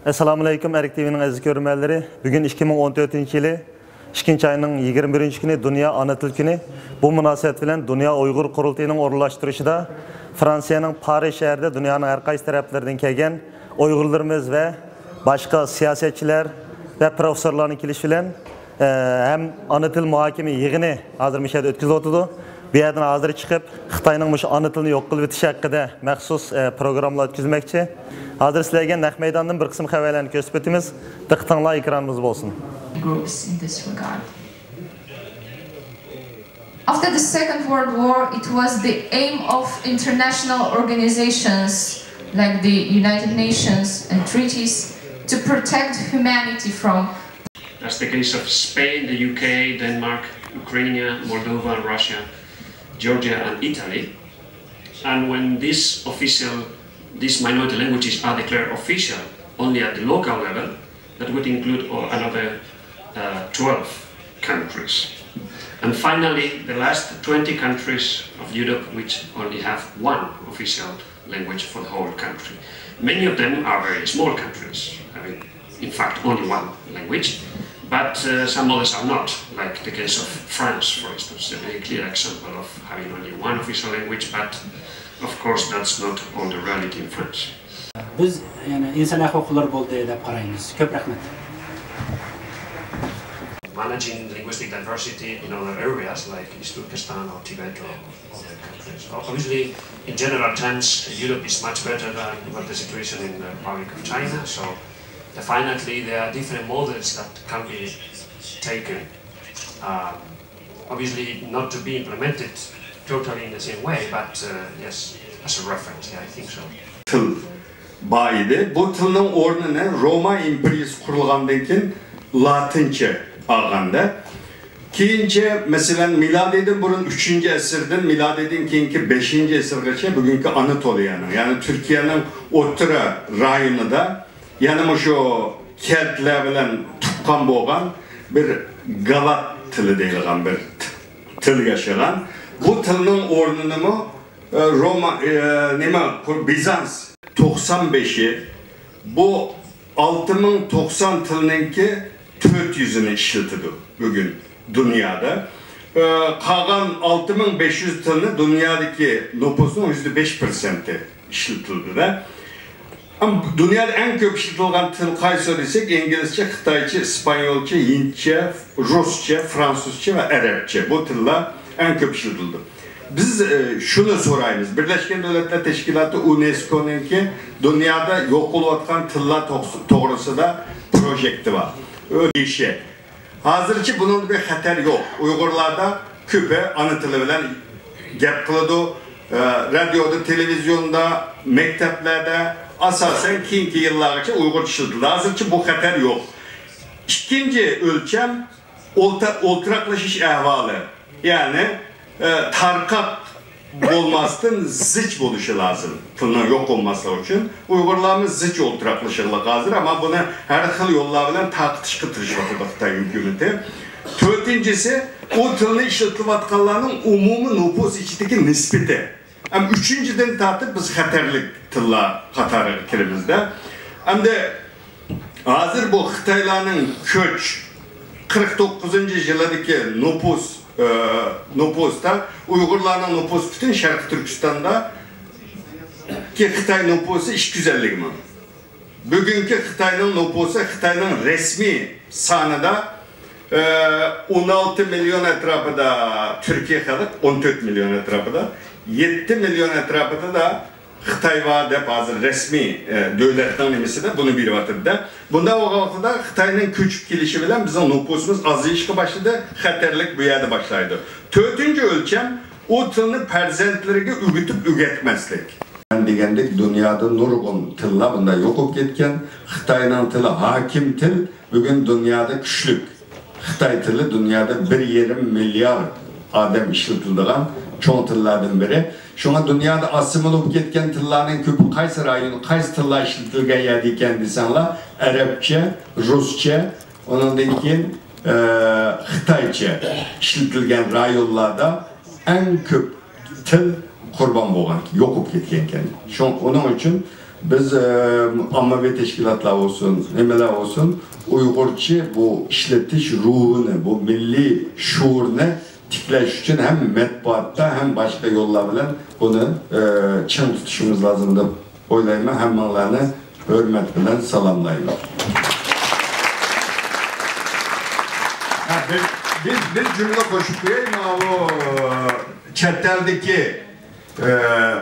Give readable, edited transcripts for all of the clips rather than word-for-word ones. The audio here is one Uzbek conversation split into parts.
Assalamu alaykum Erik TV'nin aziz görünmələri. Bugün 2014 yılı 2 ayının 21 günü Dünya Ana Til Günü. Bu münasebet bilen Dünya Uygur Kurultayının orunlaştırışıda Fransa'nın Paris şehrinde dünyanın her qaysı taraflarından kelgen Uygurlarımız ve başka siyasetçiler ve profesörlerin kiliş bilen hem ana til muhakeme yığını hazır müşahede ötküzü oturdu. Bir yerden hazır çıkıp Xitayning mush ana tilini yo'q qilib o'tish haqida maxsus programlar o'tkazmoqchi. Hazır sizlarga naq maydondan bir qism xabarlarni ko'rsatib o'tamiz. Diqqatinglar ekranimiz bo'lsin. Groups in this regard. After the Second World War, it was the aim of international organizations like the United Nations and treaties to protect humanity from. That's the case of Spain, the UK, Denmark, Ukraine, Moldova, Russia, Georgia and Italy. And when these minority languages are declared official only at the local level, that would include another 12 countries. And finally, the last 20 countries of Europe which only have one official language for the whole country. Many of them are very small countries, having in fact only one language. But some others are not, like the case of France, for instance, a very clear example of having only one official language, but of course that's not all the reality in France. Biz yani insan huquqlari bo'ldi deb qaraymiz. Ko'p rahmat. Managing linguistic diversity in other areas like East Turkestan or Tibet or other countries. Obviously, in general terms, Europe is much better than what the situation in the Republic of China. So. Definitely, there are different models that can be taken, obviously not to be implemented totally in the same way, but yes, as a reference, yeah, I think so. Til baydı. Bu tilning o'rnini Roma imperiyasi qurilgandan keyin Latincha olganda, keyincha masalan milodiydan burun 3-asrdan milodiydan keyingi 5-asrgacha bugungi Anatoliyani, ya'ni Turkiyaning o'rta rayonida yani şu keltler bilen tuqqan bo'lgan bir Galat tili deyilgan bir til yaşagan. Bu tilning o'rnini Roma Bizans 95'i bu 6090 tilininki 400'ünü işletildi bugün dünyada. Kalan 6500 tilini dünyadaki nüfusun %5% işletildi de. Ama dünyada en köp işletilen til qaysi desek İngilizce, Xitayca, İspanyolca, Hintçe, Rusça, Fransızca ve Arapça. Bu tiller en köp işletildi. Biz şunu sorayız. Birleşken Devletler Teşkilatı UNESCO'nunki dünyada yok olup tiller doğrusunda projekti var. Öyle bir şey. Hazırki bunun bir xatar yok. Uygurlarda köpe ana tili bilen gap kılıdı. Radyoda, televizyonda, mekteplerde asasen keyingi yıllargacha Uygur işletildi. Hazırki bu xatar yok. İkinci ölçem oltiraklaşış ahvalı. Yani tarqat olmasdan zich bo'lişi lazım. Tilning yok olması için Uygurlarımız zich oltiraklaşırlar hazır ama bunu her xil yollar bilen taqtışqı tırışıqtı Xitay hükümeti. Dördüncüsü o tilni işletilayotganlarning umumiy nüfus içindeki nispeti. Ama üçüncüden tartıp biz xatarlik tilla qatarı kirimizde. Hem de hazır bu Xitaylarning köç 49. yıldaki nüfusta Uygurlarning nüfusu bütün Şarkı Türkistan'da ki Xitay nüfusu 250 bin. Bugünkü Xitayning nüfusu Xitayning resmi sanıda 16 milyon etrafında Türkiye kalıp 14 milyon etrafında 7 milyon etrafında da Xitay var dep hazır resmi devletlerin emisi de bunu bir vatırda. Bunda o vaxtda Xitayning köçüp gelişi bilen bizim nüfusumuz azayışqa başladı, xatarlik bu yerde başlaydı. Dördüncü ölçem o tilni perzentlerine ügütüp ügetmezlik. Degendik dünyada nurgun tilla bunda yok olup ketken Xitayning tili hakim til bugün dünyada güçlük. Xitay tili dünyada 1,5 milyar adam işletildiğin çoğun tillerden biri. Şuna dünyada asimil olup ketken tillerinin köpü qaysı rayonu, qaysı tiller işletilgen yerdi ekan desenler Arapça, Rusça, onundan keyin Xitayca işletilgen rayonlarda en köp til kurban bo'lgan, yok olup ketken. Onun için biz ammaviy teşkilatlar olsun, nemeler olsun, Uygurca bu işletiş ruhunu, bu milli şuurunu tiklaş için hem matbuatta hem başka yollar bilen bunu çın tutuşumuz lazım da oylayma, hem onlarını hürmet bilen salamlayma. Bir cümle koşup koyayım o çeteldeki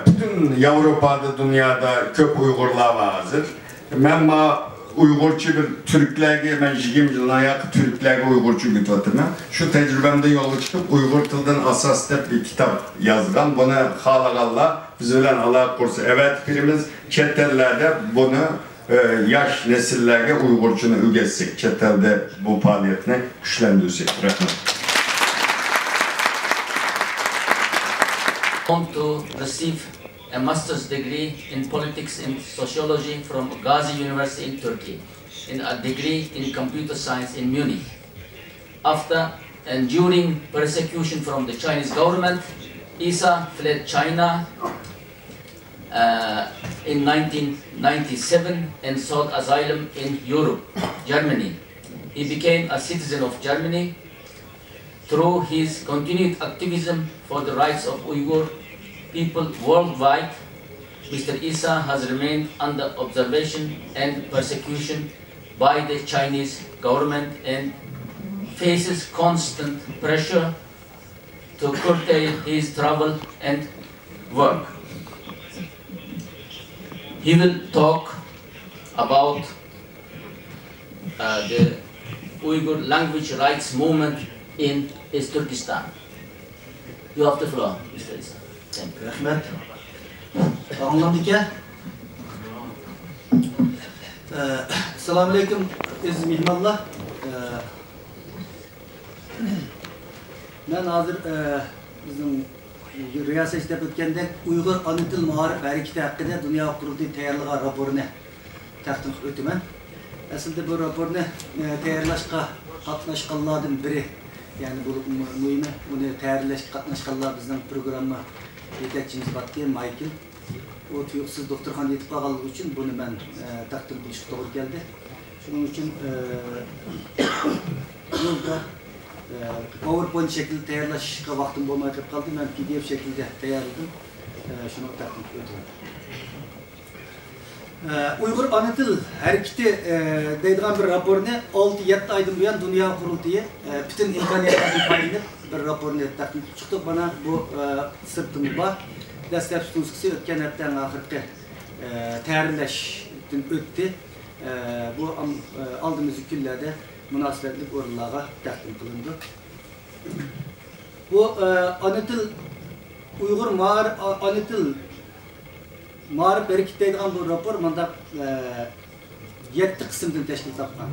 bütün Avrupa'da, dünyada köp Uygurlar var hazır. Ben Uygurcu bir Türklerge, ben 20 yılına yakın Türklerge Uygurcu gütüvatım. Şu tecrübemden yola çıkıp Uygur tilden asasda bir kitap yazgan. Bunu halakalla bizimle alak kursu. Evet, birimiz çetellerde bunu yaş nesillerge Uygurcunu ügetsek, çetelde bu faaliyetini güçlendirsek. Rahmet. To receive a master's degree in politics and sociology from Gazi University in Turkey, and a degree in computer science in Munich. After and during persecution from the Chinese government, Isa fled China in 1997 and sought asylum in Europe, Germany. He became a citizen of Germany. Through his continued activism for the rights of Uyghur people worldwide, Mr. Isa has remained under observation and persecution by the Chinese government and faces constant pressure to curtail his travel and work. He will talk about the Uyghur language rights movement in East Turkestan. You have the floor, Mr. Isa. Thank you. Rahmet. Anlamdike. Assalamu alaikum, aziz mihmanlar. Ben hazır bizim riyasetçide ötkende Uygur Ana Til Ma'arif Hareketi hakkında Dünya Kurultayı tayyorlagan raporunu taqdim ötümen. Aslında bu raporunu tayyorlashga qatnashganlardan biri, yani bu mühimi, bunu tayyorlashga qatnashganlar bizning programma yetakchimiz Batki Michael. O tuyuqsiz doktorxona yetib qolganligi uchun buni men taqdim qilishga to'g'ri keldi. Shuning uchun yo'lda PowerPoint şekilde tayyorlashga vaqtim bo'lmay qoldi. Men PDF şekilde tayyorladim. Shuni taqdim etdim. Uygur Ana Til Hareketi deydigan bir raporni 6-7 aydan buyon Dünya Kurultayı bütün imkoniyatlarni paylanib bir raporni taqdim chiqdi. Bana bu sirtim bor. Dastlab tunskisi o'tgan haftaning oxirgi tayyorlashdan o'tdi. Bu aldığımız kunlarda münasebetli o'rinlarga taqdim qilindi. Bu Ana Til Uygur Ana Til Ma'arif Hareketi deydigan bu rapor manda 7 qismdan tashkil topgan.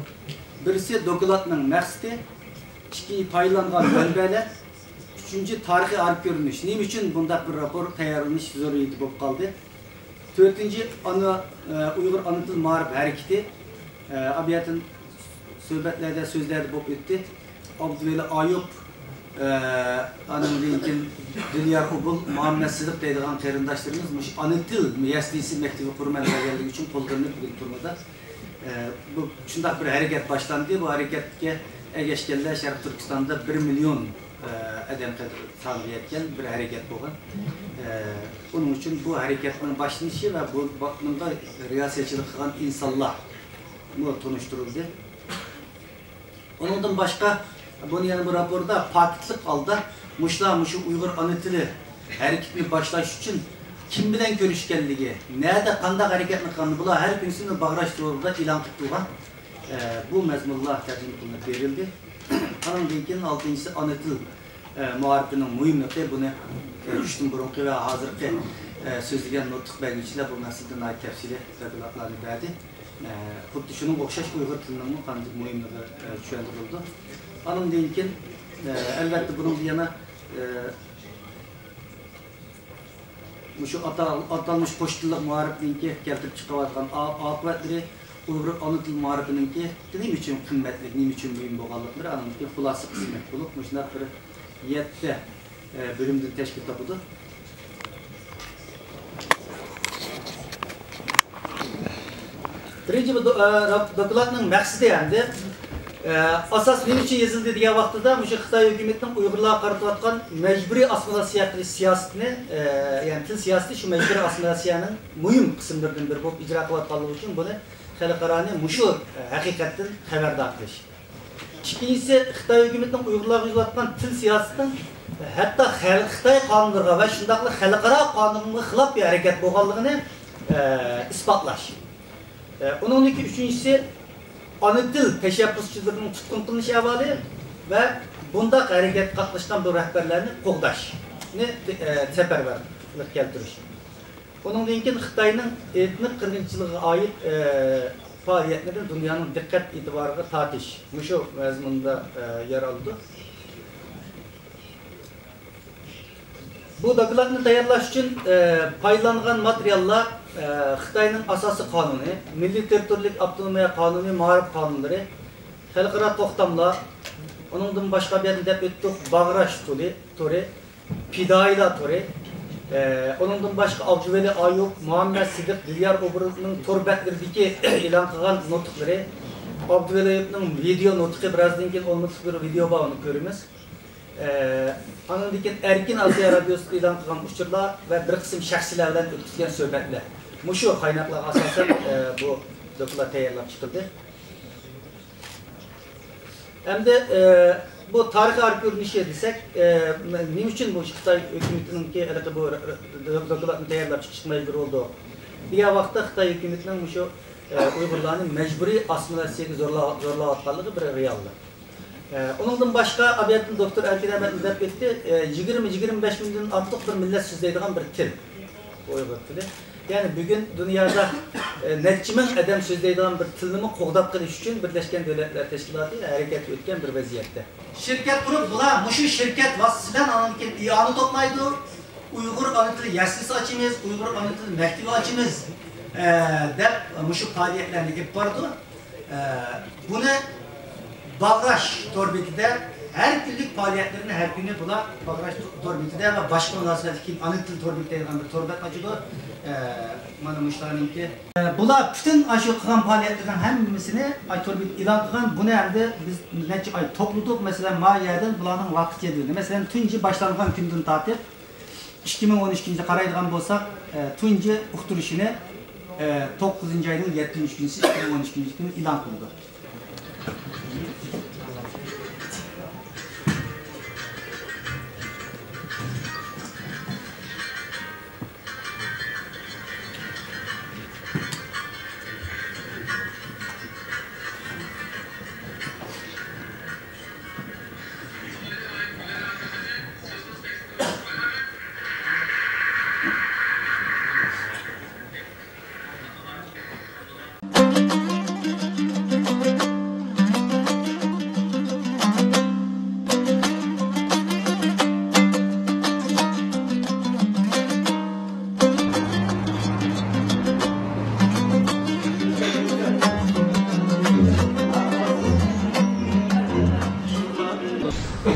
Birisi dokladning maqsadi, ikki paylangan manbalar, üçüncü tarixiy olib ko'rinish. Nima uchun bunday bir rapor tayyorlanish zaruriyati bo'lib qoldi? To'rtinchi Uygur Ana Til Ma'arif Hareketi abiyatin suhbatlarda so'zlarda bo'lib o'tdi. Abduveli Ayub anamdan keyin Dilyar Ubul, Muhammed Sidiq deydigan qarindoshlarimiz Ana Til müessesesi maktabi qurmaganligi uchun qo'llanib turmada. Bu shunday bir harakat boshlandi. Bu harakatga ergashganlar Sharq Turkistonda 1 million adam soni yetgan bir harakat bo'lgan. Onun uchun bu harakatning boshlanishi va bu bunda riyosetchilik qilgan insonlar bu tanishtirildi. Ondan başka bunun yani bu raporda paketlik aldı. Muşu Uygur Ana Tili hareketini başlaş için kim bilen görüşkenligi, nerede qanday hareketini qandı bular her birisini bağlaştırıldı, ilan tutulgan. Bu mezmunlar tercüme kılınıp verildi. Anından keyin 6-cısı Ana Til muharibinin mühimligi bunu üçtün burunqi ve hazırki sözlügen nutq belgiciler bu meselede ait tefsili tədqiqatlarını verdi. Xuddi şunun oxşaş Uygur tilinin qanday mühimligi tushuntirildi. Anından keyin elbette bunun yana şu atalmış qo'shnilik muharibninki keltirib chiqayotgan oqibatları Uygur Ana Til muharibininki nima uchun qimmatli, nima uchun muhim bo'lganliklari aniki xulosa qismat bo'lib, shunday bir 7 bölümden teşkil topildi. Birinci bu dokladның məqsədi endi asas ne için yazıldı degan vaqtida şu Xitoy hökumətinin Uyg'urlarga qaratayotgan məcburi assimilasiya qilish siyosatini, ya'ni til siyosati shu məcburi assimilasiyaning muhim qismlaridan biri bo'lib ijro qilayotganligi uchun buni xalqaroni mushu haqiqatdan xabardor qilish. İkincisi Xitoy hökumətinin Uyg'urlarga yürütayotgan til siyosatining hatto Xitoy qonunlariga va shundaqla xalqaro qonunga xilof bir harakat bo'lganligini isbotlash. Onun üçüncüsü ana dil teşebbüsçilerinin tutkun kılınış evali ve bunda hareket katlaşan bu rehberlerini qoğdaşını seferberlik keltiriş. Onun için Xitayning etnik qirg'inchiligiga ait faaliyetlerden dünyanın dikkat itibarıga tartiş. Şu mezmunda yer aldı. Bu dokladni tayyorlash uchun paylangan materiallar Xitoyning asosiy qonuni, Milliy territorial avtonomiya qonuni, ma'rif qonunlari, xalqaro to'xtamlar, uningdan boshqa bir yerda deb o'tdik, Bag'rash turi, Fidoylar turi, uningdan boshqa Abduveli Ayub, Muhammad Sidiq, Dilyar Oburovning to'rbatlaridagi e'lon qilgan nutqlari, Abduveli Ayubning video nutqi birazdan keyin olmoqchi bir video bor, uni ko'ramiz. Anadolu'daki Erkin Asya Radyosu ilan kılan uçurlar ve bir kısım şahsilerden ötüsüyen söhbetler. Muşu kaynaklar asasen bu dokular tayarlap çıkıldı. Hem de bu tarih arkeolojisi desek, ne için bu Xitay hükümetinin ki bu dokularını tayarlap çıkmaya bir oldu. Diğer vakti Xitay hükümetinin muşu Uygurların mecburi asimilasyonu zorla atkalığı bir reallik. Onundan başka abiyetin Doktor Erkin Ahmet izlep etti. 20-25 milyon artıq bir millet sözleydiğen bir til. Uyghur tili. Yani bugün dünyada netçimen adam sözleydiğen bir tilini qoğdap qilish uchun Birleşken Devletler Teşkilatı hareket etken bir vaziyette. Şirket kurup bular, muşu şirket vasıtasıyla ananken iyanı toplaydı. Uyghur ana tili yaslisi açımız, Uyghur ana tili mektebi açımız dep muşu faaliyetlerini yapıp vardı. Bunu Bag'rash torbetida her günlük faaliyetlerini her günü bular Bag'rash torbetida ve başka münasebetki ana til torbetida degan bir torbet açıldı. Mana müştarininki. Bular bütün aşı qilgan faaliyetlerden hammasini ay torbet e'lon qilgan. Buni endi biz necha ay to'pladik. Masalan, Mayyadan bularning vaqti keldi. Masalan, tunji boshlangan kundan tortib 2013-ga qaraydigan bo'lsak, tunji uqtirishini 9-oyning 7-kunisi 2013-kuni e'lon qildi.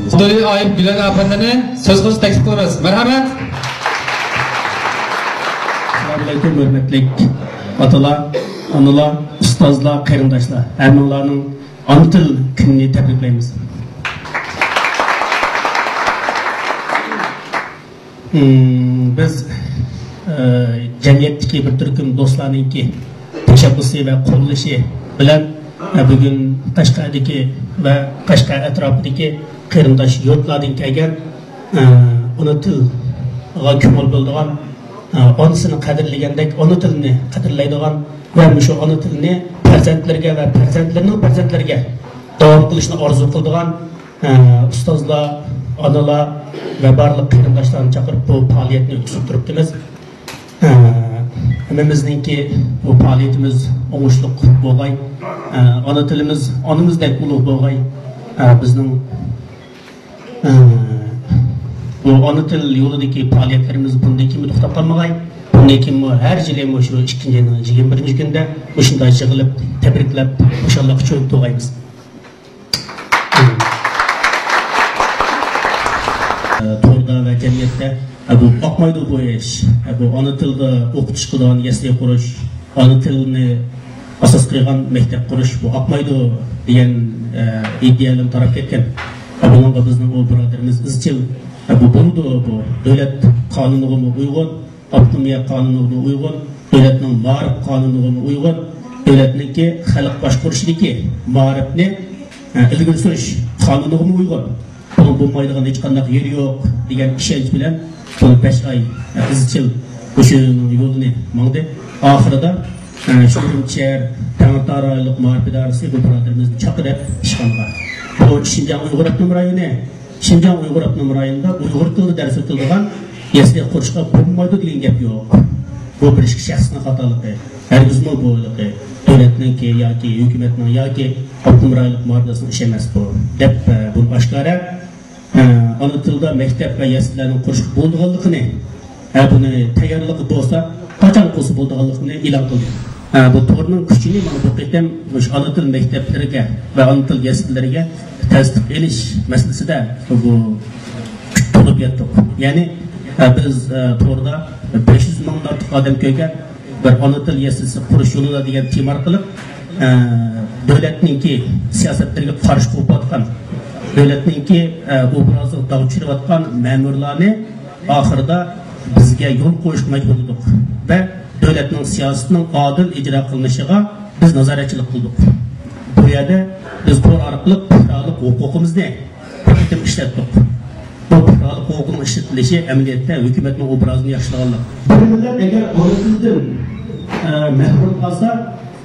Xuddi Ayıp Gülen Efendi'ni söz konusu teklif kılırız. Merhamet. Assalamualaikum hürmetlik atalar, analar, ustazlar, qarindoshlar. Hammalarning ana til kunini tabriklaymiz. Biz jamiyatdagi bir turkum do'stlarningki tashabbusi va qo'llashi bilan bugun Qashqardagi va Qashqar atrofidagi qarindosh yurtlardan kelgan ona tilga ko'ngil bo'ladigan, onasini qadrlagandek ona tilini qadrlaydigan va shu ona tilini farzandlarga va farzandlarning farzandlariga davom qilishni orzu qiladigan ustozlar, onalar va barliq qarindoshlarni chaqirib bu faoliyatni o'tkazib turibmiz. Hammamizningki bu faoliyatimiz o'ngishli bo'lg'ay, ona tilimiz onamizdek ulug' bo'lg'ay, bizning bu ona til yo'lidagi faoliyatlarimiz bundan keyin to'xtab qolmag'ay. Bundan keyin har yili shu 2-21-kunda shunday yig'ilib, tabriklab, inshaalloh cho'yib to'g'aymiz. To'g'ri va jamiyatda bu oqmaydi bu ish. Bu ona tilda o'qitish qilgan yasli qurish, ona tilni asas qilgan maktab qurish bu oqmaydi degan ideyalar taraf ketgan. Bunga bizning o birodarimiz izchil bu bo'ldi, bu davlat qonuniga uyg'un, avtonomiya qonuniga uyg'un, davlatning ma'rif qonuniga uyg'un, davlatniki xalq boshqarishligi ma'rifni ilgari surish qonuniga uyg'un. Bunun bo'lmaydigan hech qanday yeri yo'q degan ishonch bilan bu 5 oy izchil o'shaning yo'lini mangdi. Oxirida Şurumçer, Tamataraylık Ma'rif İdaresi bu birodarimizni chaqirib ishxonaga. Bu Şinjan Uyg'ur Avtonom rayoni. Şinjan Uyg'ur Avtonom rayonida Uyg'ur tilida dars o'tiladigan yasli qurishga bo'lmaydi degan gap yo'q. Bu bir ishki shaxsning xatoligi. Hargizmi bo'ligi. Davlatningki yoki hukumatning yoki avtonom rayonlik ma'rifasining ishi emas bu. Deb bu oshkora ona tilda maktab va yaslilarning qurish bo'lganligini, buni tayyorligi bo'lsa, qachon qilsa bo'lganligini e'lon qildi. Bu to'g'rining kuchini mana bu qitam ona til maktablariga va ona til yaslilarga tasdiq elish masalasida bu to'lib yetdik. Ya'ni biz to'g'rida 500 mingdan ortiq odam ko'ygan bir ona til yaslisi qurish yo'lida degan tema qilib davlatningki siyosatlarga qarshi qo'yayotgan, davlatningki obrazini dag'chirayotgan ma'murlarni oxirida bizga yo'l qo'yishga majbur qildik va davlatning siyosatining adil ijro qilinishiga biz nazoratchilik qildik. Bu yerda biz to'g'ri orqali fuqarolik huquqimizni ishlatdik. Bu fuqarolik huquqining ishlatilishi amaliyotda hukumatning obrazini yaxshilaganlik. Bir millat agar o'rnatilgan mahrum qolsa,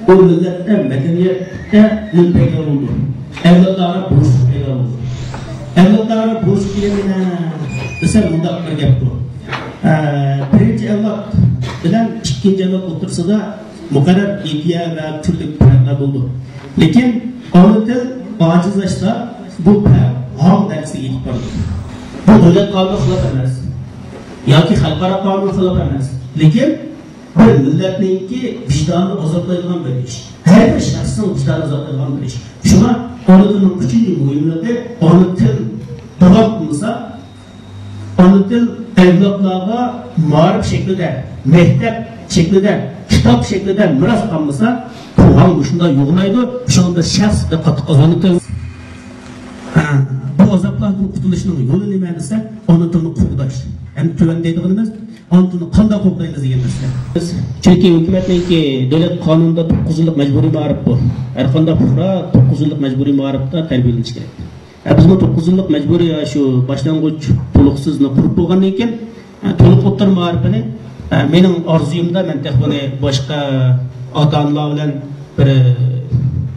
bu millatda madaniyatda paydo bo'ldi. Avlodlar bo'sh paydo bo'ldi. Avlodlar bo'sh kelmina desa bunday bir gap bor. Birinchi avlod bilan ikkinchi avlod o'tirsida muqarrar ideya va turli farqlar bo'ldi. Lekin ona til ojizlashsa bu ham darsiga yetib bordi. Bu davlat qonuni xilof emas yoki xalqaro qonun xilof emas. Lekin bir millatningki vijdonni ozodlaydigan bir ish. Har bir shaxsning vijdonni ozodlaydigan bir ish. Shuna ona tilning uchinchi muhimligi ona til davom qilsa, ona til avlodlarga ma'rif shaklida, maktab shaklida, kitob shaklida miros qolmasa, bu ham shunda yo'g'laydi. Shunda shaxs deb qattiq qazonib bu azoblardan qutulishning yo'li nima desa, ona tilni qo'g'dash. Endi tuvandaydiganimiz ona tilni qanday qo'g'daymiz degan narsa. Chunki hukumatningki davlat qonunida 9 yillik majburiy ma'rif bor. Har qanday fuqaro 9 yillik majburiy ma'rifda tarbiyalanish kerak. Biz bu 9 yillik majburiy shu boshlang'ich to'liqsizni qurib bo'lgandan keyin to'liq o'tir ma'rifini mening orzuyimda men buni boshqa ota-onalar bilan bir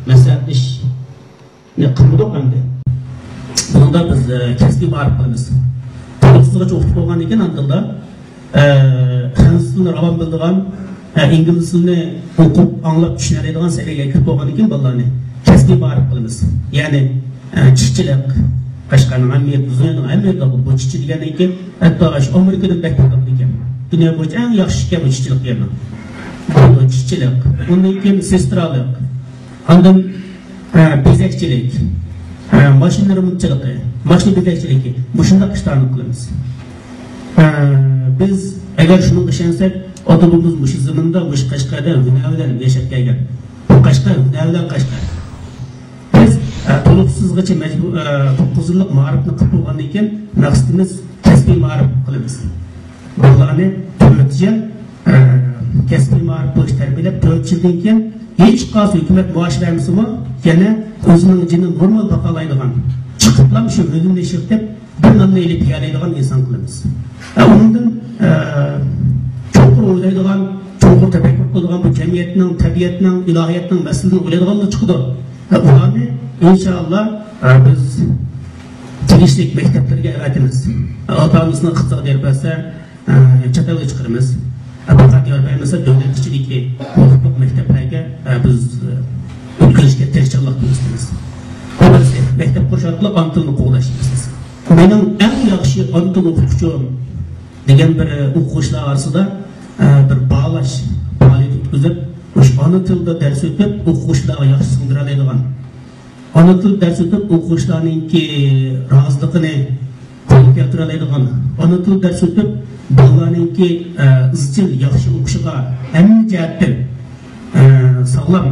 maslahatlashishni qildik endi. Bunda biz kasbiy ma'rif qilamiz. To'liqsizgacha o'qib bo'lgandan keyin andilda fransuz tilini ravon bildigan, ingliz tilini o'qib anglab tushunadigan saviyaga kirib bo'lgandan keyin bolalarni kasbiy ma'rif qilamiz. Ya'ni çiftçilik, Qashqarning ahamiyati, dunyoning ahamiyati bu çiftçi degandan keyin hatto Amerikadan bektarroq ekan. Dunyo bo'yicha eng yaxshi ish bu çiftçilik yana. Bu çiftçilik, undan keyin sestralik, ondan bezakchilik, mashina remontchiligi, mashina bezakchiligi, bu shunday ishlarni qilamiz. Biz agar shuni ishonsak, otamimiz mush zamonda mush Qashqarda hunarlar yashab kelgan. Bu Qashqar hunarlar Qashqar. To'liqsizgacha majbur 9 yillik ma'rifni qilib bo'lgandan keyin maqsadimiz kasbiy ma'rif qilamiz. Bolalarni to'rtcha kasbiy ma'rif bo'lish tarbiyalab 4 yildan keyin hech qaysi hukumat maosh bermasimi, yana o'zining jini normal baholaydigan, chiqiblam shu o'zini shirtib bir nonni elib yalaydigan inson qilamiz. Undan cho'qur o'ylaydigan, cho'qur tafakkur qiladigan bu jamiyatning, tabiatning, ilohiyatning masalasini o'ylaydiganlar chiqdi. Ularni inshaalloh biz tegishli maktablarga avatamiz. Ota-onasini qiziq deb bersa, chet elga chiqaramiz. Faqat yor bermasa, davlat ichidagi huquq maktablarga biz o'tkazishga tirishchilik qilamiz. Biz maktab qurish orqali ona tilni qo'llashimiz. Mening eng yaxshi ona til o'quvchim degan bir o'quvchilar orasida bir bağlash faoliyat o'tkazib, ona tilda dars o'tib, o'quvchilarga yaxshi singdira oladigan, ona til dars o'tib, o'quvchilarningki roziligini qo'lga keltira oladigan, ona til dars o'tib, bolalarningki izchil yaxshi o'qishiga hamma jihatdan sog'lom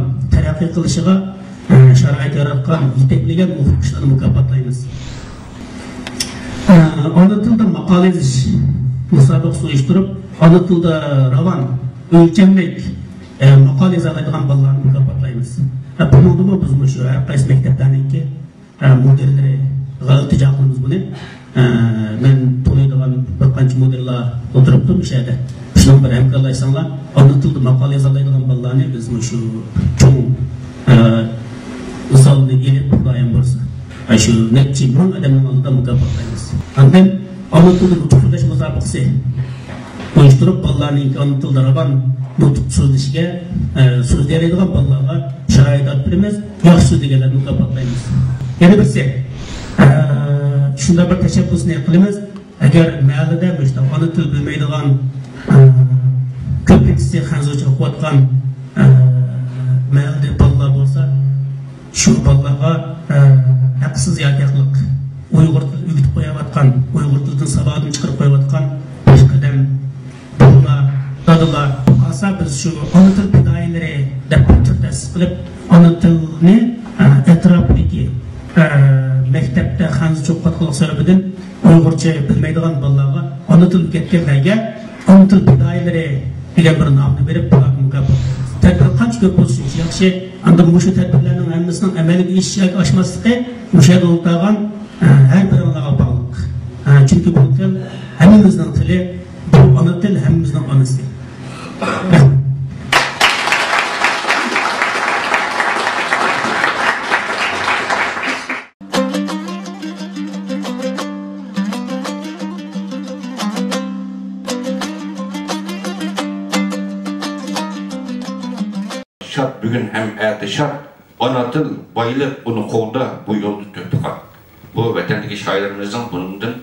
taraqqiy qilishiga sharoit yaratgan yetaklagan o'qituvchilarni mukofotlaymiz. Ona tilda maqola yozish musobaqasi uyushtirib, ona tilda ravon, o'lchamlik maqola yoza oladigan bolalarni mukofotlaymiz. Buningda biz shu har qaysi maktablarniki modelleri g'alati qilamiz buni. Men to'laydigan bir qancha modellar o'tiribdim o'sha yerda. Shundan bir hamkorlashsanglar, ona tilda maqola yoza oladigan bolalarni biz shu cho'ng misolni elib qo'ygan bo'lsa, shu necha ming odamning oldida mukofotlaymiz. Andan ona tilda uchrashuv musobaqasi uyushtirib, bolalarning ona tilda ravon nutq so'zlashiga so'zlaydigan bolalarga sharoit beramiz, yaxshi so'zlaganlarni mukofotlaymiz. Yana birsi shunda bir tashabbusni qilamiz. Agar ma'lida bo'lsa ona til bilmaydigan ko'pincha hanzochi o'qiyotgan ma'lida bolalar bo'lsa, shu bolalarga haqsiz yo'qlik Uyg'ur tili o'rgatib qo'yayotgan, Uyg'ur tilidan savodini chiqarib qo'yayotgan boshqadan bolalar, dadalar qolsa, biz shu ona til fidoyilari deb ta'sis qilib, ona tilni atrofidagi maktabda hanzochi o'qiyotgan sababidan Uyg'urcha bilmaydigan bolalarga ona til o'rgatganlarga ona til fidoyilari degan bir nomni berib, bularga mukofotlaymiz. Tadbir qancha ko'p bo'lsa yaxshi. Anda bu tadbirlarning hammasining amalga oshishiga oshmasligi o'sha o'ltirgan her birimizga bog'liq. Chunki bu til hammamizning tili, bu ona til hammamizning onasi. Şart bugün hem ertesi şart, ana til bayılıp bunu kolda bu yolda töpükan. Bu vatandagi shoirlarimizning bundan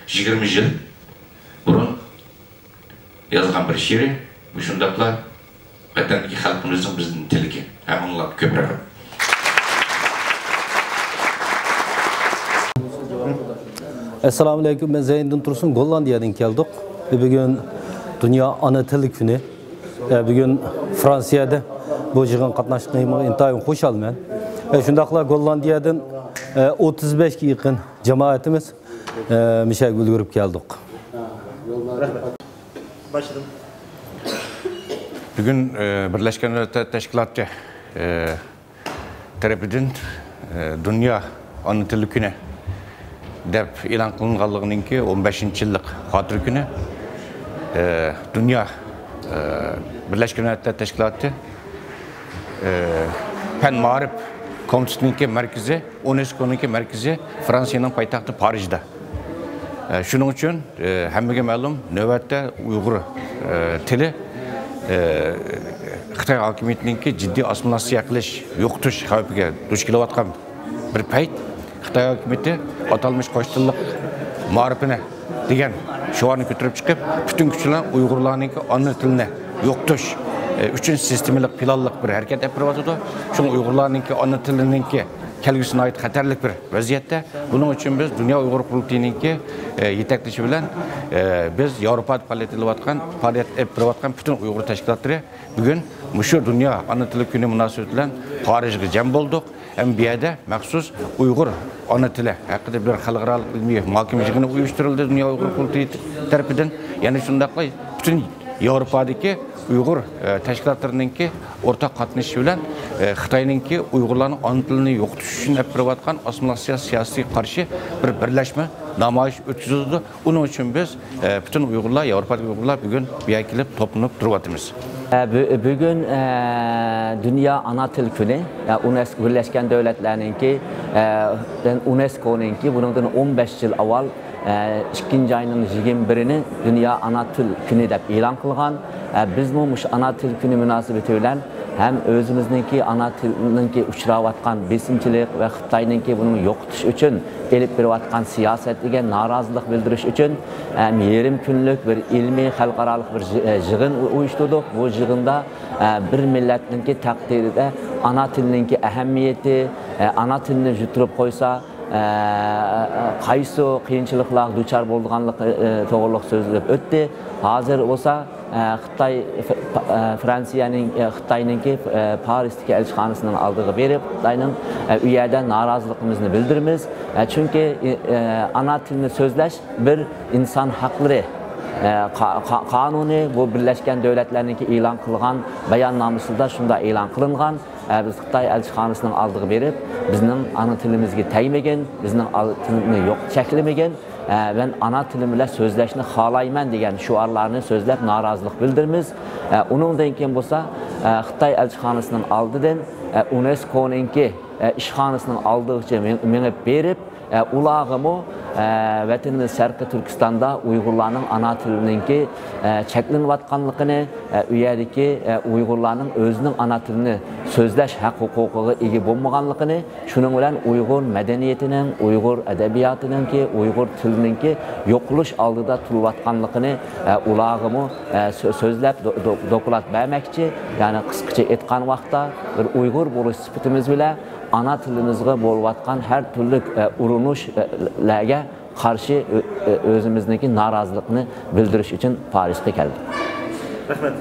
20 yil burun yozgan bir she'ri, bu shundaqla vatandagi xalqimizning bizning tiliga ham anglab ko'proq. Assalomu alaykum, men Zeyniddin Tursun, Gollandiyadan keldik. Bugün Dünya Ana Tili kuni. Bugün Fransiyada bu yig'in qatnashganimga intayin xursandman. Shundaqla Gollandiyadan 35 ga yaqin jamoatimiz mishaga ulgurib keldik. Başladım. Bugün Birleşken Milletler Teşkilatı tarafidan Dünya Ana Tili kuni deb e'lon qilinganligininki 15-yillik xotir kuni Dünya Birleşken Milletler Teşkilatı Fen Ma'rif Komitesininki merkezi, UNESCO'nunki merkezi Fransa'nın paytaxtı Paris'da. Şunun için hammaga ma'lum navbatda Uyg'ur tili Xitoy hokimiyatininki jiddiy assimilyatsiya qilish, yo'qotish xavfiga duch kelayotgan bir payt Xitoy hokimiyati atalmış qo'sh tillik ma'rifini degan shiorni ko'tarib chiqib, butun kuch bilan Uyg'urlarninki ona tilini yo'qotish üçün sistemlik planlik bir harakat olib boryapti. Shunga Uyg'urlarninki ona tilininki kelgusine ait xatarlik bir vaziyatda. Buning uchun biz Dünya Uyg'ur qurultiyininki yetaklishi bilan biz Yevropada faoliyat olib boryotgan butun Uyg'ur tashkilotlari bugun mushu Dünya Ana Tili kuni munosabati bilan Parijga jam bo'ldik. Hem bir yerda maxsus Uyg'ur ona tili haqida bir xalqaro ilmiy muhokama yig'ini uyushtirildi Dünya Uyg'ur qurultiyi tarafidan. Ya'ni shundaqla butun Yevropadagi Uyg'ur tashkilotlarininki o'rtaq qatnashishi bilan Xitoyninki Uyg'urlarning ona tilini yo'qotish uchun olib borayotgan assimilyatsiya siyosiga qarshi bir birlashma namoyish o'tkazildi. Uning uchun biz butun Uyg'urlar, Yevropadagi Uyg'urlar bugun bu yerga kelib to'planib turyapmiz. Bugün Dünya Ana Til Kuni, UNESCO Birleşken Devletler'ninki, UNESCO'ninki bundan 15 yıl avval 2. ayının 21'ini Dünya Ana Til Kuni deb e'lon qilgan. Biz bu ana til kuni münasebeti bilan hem özümüzdeki ana tilinki uchrayotgan besimchilik ve Xitoyninki buni yo'qotish uchun elib berayotgan siyosatiga norozilik bildirish uchun yarim kunlik bir ilmiy xalqaro bir yig'in uyushtirdik. Bu yig'inda bir millatninki taqdirida ana tilininki ahamiyati, ana tilni yuturib qo'ysa qaysi qiyinchiliklar duchor bo'lganligi to'g'riliq so'zlab o'tdi. Hozir bo'lsa Xitoy Xitoyninki Parisdagi elchixonasining oldiga berib, Xitoyning u yerda noroziligimizni bildiramiz. Chunki ana tilni so'zlash bir inson haqlari qonuni bu Birleşken Devletler'ninki e'lon qilgan bayonnomasida shunda e'lon qilingan. Biz Xitoy elchixonasining oldiga berib, bizning ana tilimizga tegmagan, bizning tilimizni yo'q cheklamagan, ben ana tilim bilan so'zlashni xohlayman degan shuarlarni so'zlab norozilik bildiramiz. Uningdan keyin bo'lsa, Xitoy elchixonasining oldidan UNESCO'ninki ishxonasining oldigacha menib berib, ulag'imi vatanimiz Sharqi Turkistonda Uyg'urlarning ana tilininki cheklanayotganligini, u yerdagi Uyg'urlarning o'zining ana tilini so'zlash haq-huquqiga ega bo'lmaganligini, shuning bilan Uyg'ur madaniyatining, Uyg'ur adabiyotininki, Uyg'ur tilininki yo'qolish oldida turayotganligini ulag'imi so'zlab doklad bermoqchi. Ya'ni qisqacha aytgan vaqtda bir Uyg'ur bo'lish sifatimiz bilan ana tilimizga bo'layotgan har turli urinishlarga qarshi o'zimizniki norozilikni bildirish uchun Parisga keldik. Rahmat.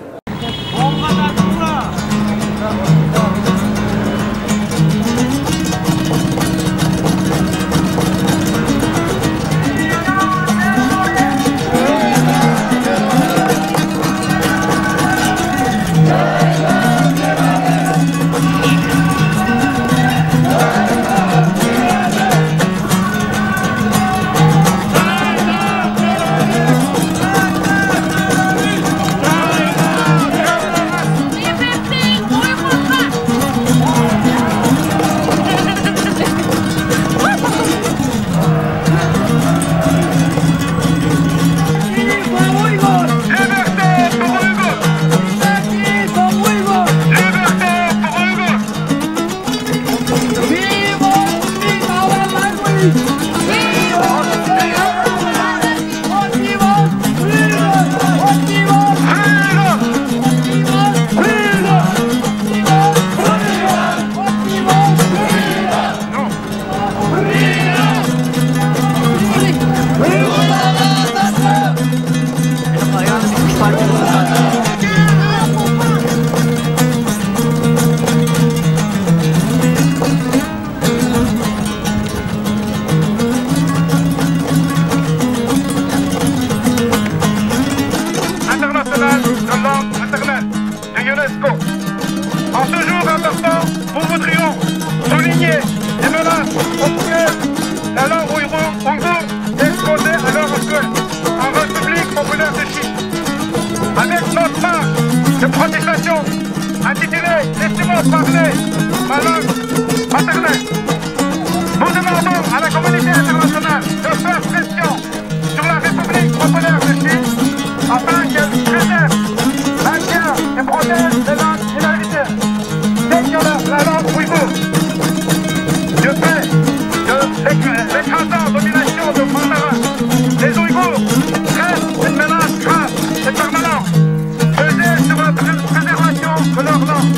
Préservation de leur langue.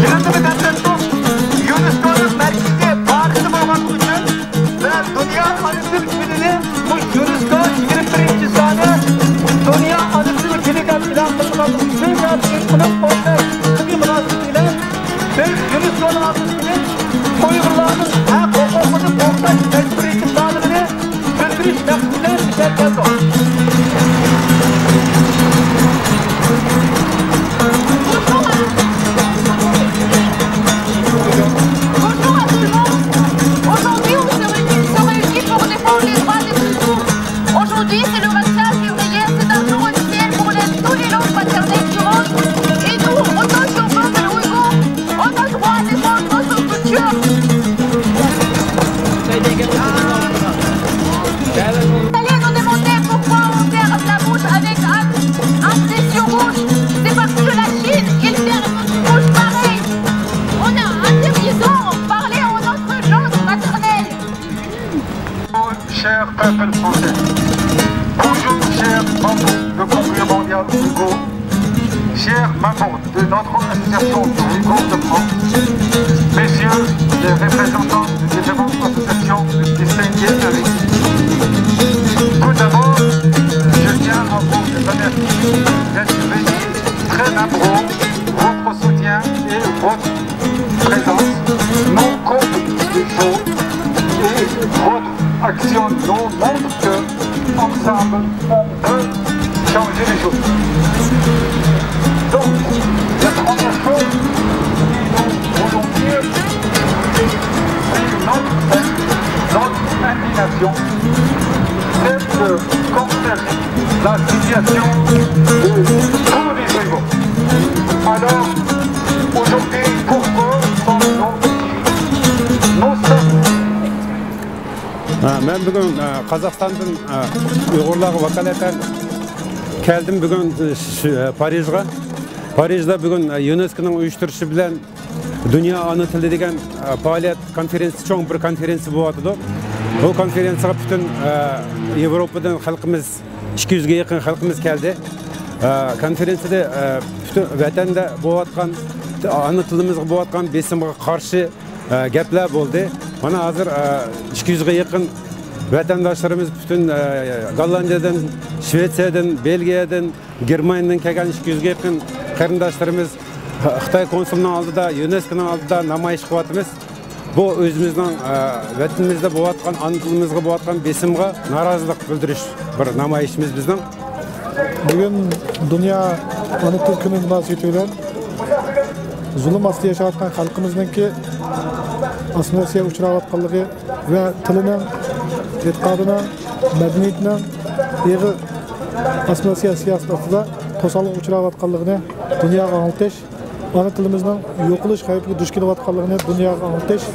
Yönetimi devletimiz UNESCO'nun merkezi Paris'te olmak için ve Dünya Ana Dil Günü'nü bu UNESCO 21. sene Dünya Ana Dil Günü ilan kılınması için bunun kısa münasebetiyle UNESCO'nun adresini Uygurların hak hukukunu korktaş mecburi iktidarını bildiriş mektubu'na düşer geldi. Aujourd'hui, c'est le 25 février, c'est un jour officiel pour tous les langues maternelles du monde. Et nous, en tant que peuple ouïghour, on a le droit à défendre notre culture. Allez nous demander pourquoi on ferme la bouche avec un trait sur rouge. C'est parce que la Chine, il ferme notre bouche pareil. On a interdisant parler en notre langue maternelle. Cher peuple français, bonjour chers membres du Congrès mondial Ouïghour, chers membres de notre association Ouïghour de France, messieurs les représentants des différentes associations distinguées avec nous. Tout d'abord, je tiens à vous remercier d'être venus très nombreux, votre soutien et votre présence nous comptent des choses et votre action nous montre qu'ensemble, on peut changer les choses. Donc, la première chose que nous voulons dire, c'est notre indignation, c'est de constater la situation de tous les Ouïghours. Alors, aujourd'hui, pourquoi sommes-nous ici? Nous sommes Ben bugün Kazakistan'dan Uygurlar vakaleten geldim bugün Paris'e. Paris'te bugün UNESCO'nun uyuşturucu bilen Dünya Ana Tili degen faaliyet konferansı, çoğun bir konferansı bu atıdı. Bu konferansıga bütün Avrupa'dan halkımız 200'ge yakın halkımız geldi. Konferansıda bütün vatanda bu atkan ana tilimizge bu atkan besimge karşı gaplar oldu. Mana hazır 200'ge yakın vatandaşlarımız bütün Gollandiya'dan, Şvetsiyadan, Belgiya'dan, Germanya'dan kelgan 200'ge yakın qarindoshlarimiz Xitoy konsulunun aldida, UNESCO'nun aldida namoyish qilyapmiz. Bu o'zimizning vatanimizda bo'layotgan, ana tilimizga bo'layotgan besimga norozilik bildirish bir namoyishimiz bizning. Bugun Dünya Ana Til kuni munosabati bilan zulm ostida yashayotgan xalqimizningki assimilyatsiyaga uchrayotganligi va tilining, e'tiqodining, madaniyatining ig'ir assimilyatsiya siyosati ostida to'sqinlikka uchrayotganligini dunyoga anglatish, ana tilimizning yo'qolish xavfiga duch kelayotganligini dunyoga anglatish,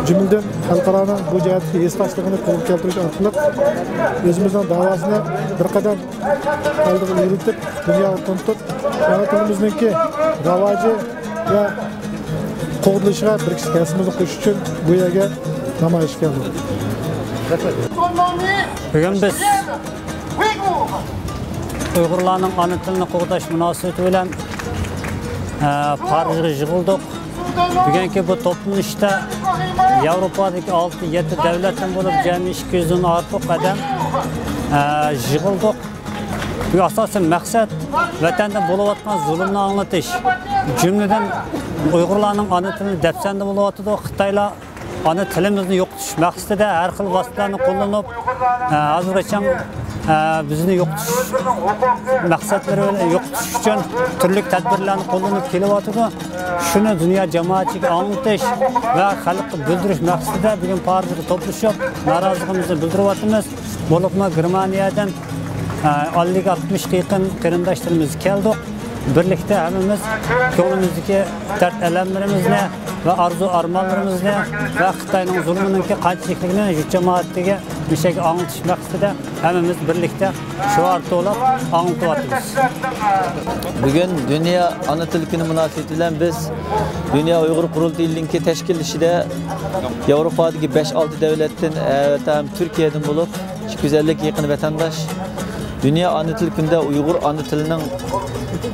jumladan xalqaroning bu jihatga eslashligini qo'lga keltirish orqali o'zimizning da'vosini bir qadam oldiga yuritib, dunyoga tanitib, ana tilimizningki ravoji va qo'g'dilishiga bir kishi ta'sirimizni qo'shish uchun bu yerga namoyish keldik. Bugun biz Uyg'urlarning ana tilini qo'g'dash munosabati bilan Parisga yig'ildik. Bugungi bu to'planishda Yevropadagi 6-7 davlatdan bo'lib jami 200 dan ortiq odam yig'ildik. Bu asosan maqsad vatanda bo'layotgan zulmni anglatish. Jumladan Uyg'urlarning ana tilini dafsanda bo'layotdi. Xitoylar ana tilimizni yo'qotish maqsadida har xil vositalarni qo'llanib, hozirgacha bizni yo'qotish maqsadlari bilan yo'qotish uchun turli tadbirlarni qo'llanib kelyapti. Shuni dunyo jamoatiga anglatish va xalqqa bildirish maqsadida bugun Parisda to'plashib, noroziligimizni bildiryapmiz. Bo'libmi Germaniyadan 50-60 yaqin qarindoshlarimiz keldi. Birlikda hammamiz ko'nglimizdagi dard alamlarimizni va arzu armonlarimizni va Xitoyning zulmininki qanchaligini yurt jamoatiga mishaga anglatish maqsadida hammamiz birlikda shuar to'lab anglatyapmiz. Bugun Dünya Ana Til kuni munosabati bilan biz Dünya Uyg'ur qurultayidagi tashkillashida Yevropadagi 5-6 davlatdan va ham Turkiyadan bo'lib 250 ga yaqin vatandosh Dünya ana til kunida Uyg'ur ana tilining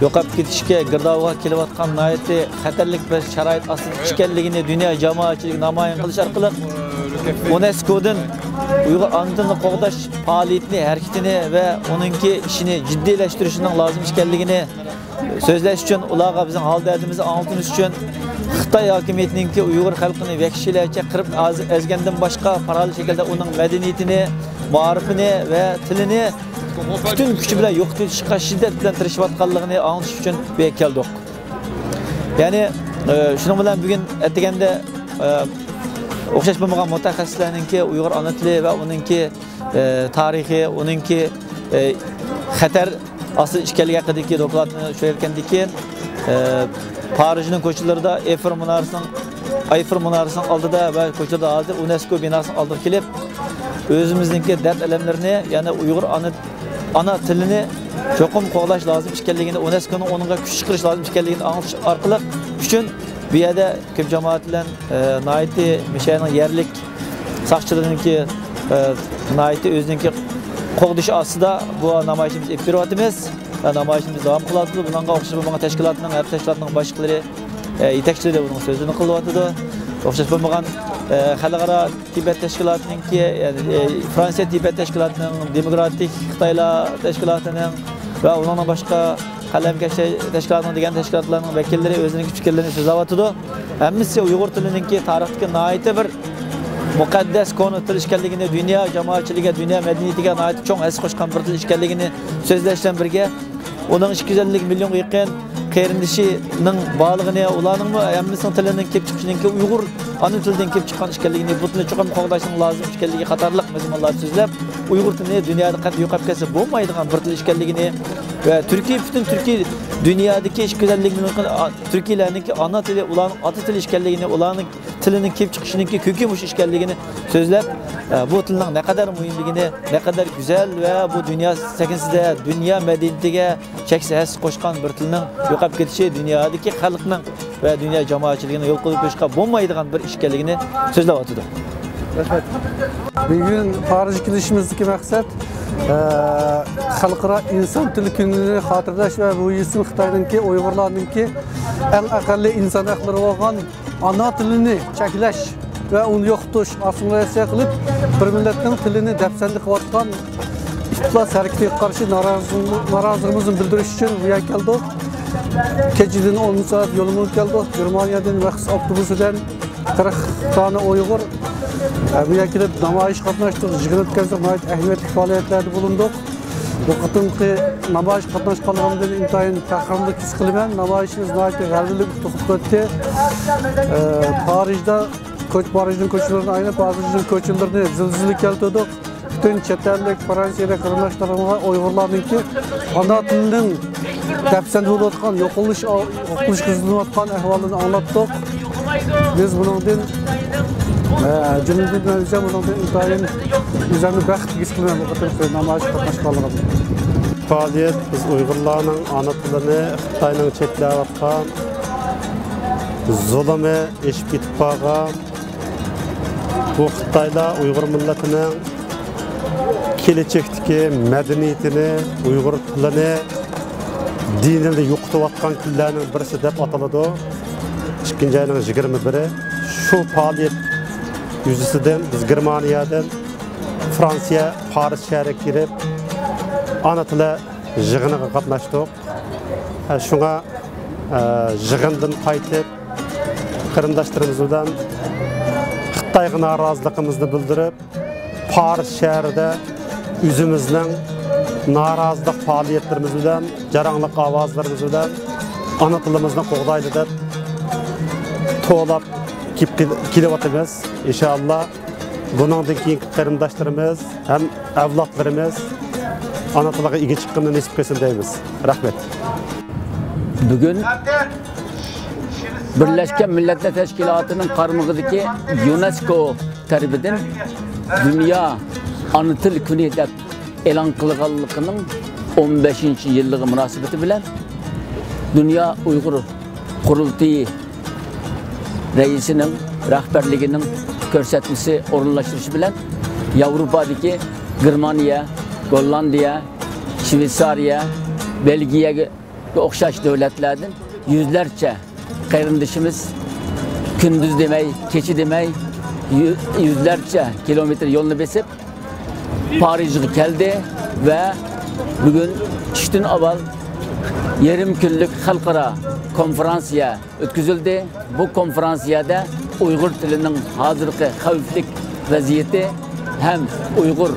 yo'qolib ketishga girdobga kelayotgan nihoyatda xatarlik bir sharoit ostida ekanligini dunyo jamoatchiligi namoyon qilish orqali UNESCO'dan Uyg'ur ana tilini qo'g'dash faoliyatini, harakatini va uningki ishini jiddiylashtirishning lozim ekanligini so'zlash uchun ularga bizning hol dardimizni anglatish uchun Xitoy hokimiyatininki Uyg'ur xalqini vahshiylarcha qirib ezgandan boshqa paralel shaklda uning madaniyatini, ma'rifini va tilini bütün kuch bilan yo'qotishga shiddat bilan tirishayotganligini anglatish uchun bu yerga keldik. Ya'ni shuning bilan bugun aytganda o'xshash bo'lmagan mutaxassislarningki Uyg'ur ana tili va uningki tarixi, uningki xatar asl ekanligi haqidagi dokladni so'rayotgandan keyin Parijning ko'chalarida Eiffel minorasining oldida va ko'chalarda hozir UNESCO binosining oldiga kelib o'zimizningki dard alamlarini, ya'ni Uyg'ur ana tilini cho'qim qo'g'lash lozim ekanligini, UNESCOning o'rniga kuch chiqarish lozim ekanligini anglatish orqali uchun bu yerda ko'p jamoat bilan Naiti Mishaning yerlik saqchilariningki Naiti o'zininki qo'g'dish ostida bu namoyishimiz olib beryapmiz va namoyishimiz davom qilyapti. Bunga o'xshash bo'lmagan tashkilotning, har tashkilotning boshliqlari, yetakchilari buning so'zini qilyapti. O'xshash bo'lmagan xalqaro Tibet tashkilotininki, Fransiya Tibet tashkilotining, Demokratik Xitoylar tashkilotining va ularning boshqa qalamkash tashkilotning degan tashkilotlarning vakillari o'zining fikrlarini so'zlayotdi. Hammasi Uyg'ur tilininki tarixdagi nihoyatda bir muqaddas konu til ekanligini, dunyo jamoatchiligiga, dunyo madaniyatiga nihoyat cho'ng his qo'shgan bir til ekanligini so'zlashdan birga uning 250 million yaqin qarindishining bog'lig'ini, ularning hammasining tilining kelib chiqishininki Uyg'ur ana tilidan kelib chiqqan ekanligini, bu tilni cho'qim qo'g'dashning lozim ekanligi qatorliq mazmunlar so'zlab, Uyg'ur tilini dunyoda qanday yo'qolib ketsa bo'lmaydigan bir til ekanligini va bütün Türkiye dünyadaki 250 milyon Türkiye'lerdeki ana tili, ularning ota tili ekanligini, ularning tilining kelib chiqishininki ko'ki mush ekanligini so'zlab, bu tilning ne kadar muhimligini, ne kadar güzel ve bu dünya sakinsida dunyo madaniyatiga cheksiz qo'shgan bir tilning yo'qolib ketishi dunyodagi xalqning va dunyo jamoatchiligini yo'l qo'yib qo'yishga bo'lmaydigan bir ish ekanligini so'zlayotdi. Rahmat. Bugün Parij kelishimizdagi maqsad xalqaro inson tili kunini xotirlash va bu yil Xitoyninki, Uyg'urlarninki eng aqalli inson haqlari bo'lgan ana tilini cheklash va uni yo'qotish, assimilyatsiya qilib, bir millatning tilini dafsanda qilayotgan iflos harakatga qarshi noroziligimizni bildirish uchun bu yerga keldik. Kechidan 10 soat yo'limiz keldik. Germaniyadan maxsus avtobusidan 40 tane Uyg'ur bu yerga kelib namoyish qatnashdik, yig'in o'tkazdik, ahamiyatli faoliyatlarda bulunduk. Bu qatimki namoyish qatnashganligimdan intayin faxrlik his qilaman. Namoyishimiz nihoyatda g'alabali o'tib ketdi. Parijda Parijning ko'chalarini aynab, Parijning ko'chalarini zilzila keltirdik. Bütün chet ellik Fransiyada qarindoshlarga Uyg'urlarningki ana tilining dafsanda bo'layotgan, yo'qolish qizilayotgan ahvolini anglatdik. Biz buningdan Cümleden önce bunun intayin üzerine baxt his qilaman bu qator namoyish qatnashganligim. Faaliyet biz Uyg'urlarning ana tilini Xitoyning cheklayotgan zulmi eshib ketib qolgan bu Xitoylar Uyg'ur millatining kelajakdagi madaniyatini, Uyg'ur tilini, dinini yo'qotayotgan kunlarning birisi deb ataladi. 2-oyning 21-i shu faoliyat yüzüsüden biz Germaniyadan Fransiya Paris shahriga kirib ana tili yig'iniga qatnashdik. Shunga yig'indan qaytib qarindoshlarimiz bilan Xitoyga noroziligimizni bildirib, Paris shahrida o'zimizning norozilik faoliyatlarimiz bilan, jaranglik ovozlarimiz bilan ana tilimizni qo'g'daydi deb to'lab kelyapmiz. İnşallah bundan keyingi qarindoshlarimiz ham avlodlarimiz ana tiliga ega chiqqanini nasib qilsin deymiz. Rahmat. Bugun Birleşken Milletler Teşkilatı'nın qarmog'idagi UNESCO tarafidan Dünya Ana Til Kuni deb e'lon qilinganligining 15-yilligi munosabati bilan Dünya Uyg'ur Qurultiyi reisinin rahberliğinin ko'rsatmasi o'rinlashtirishi bilan Yevropadagi Germaniya, Gollandiya, Şveysariya, Belgiyaga o'xshash davlatlardan yüzlerce qarindoshimiz gündüz demey, keçi demey, yüzlerce kilometre yolunu besip Parij'e geldi ve bugün tushdan avval yarim kunlik xalqaro konferansiya o'tkazildi. Bu konferansiyada Uyg'ur tilining hozirgi xavfli vaziyati hem Uyg'ur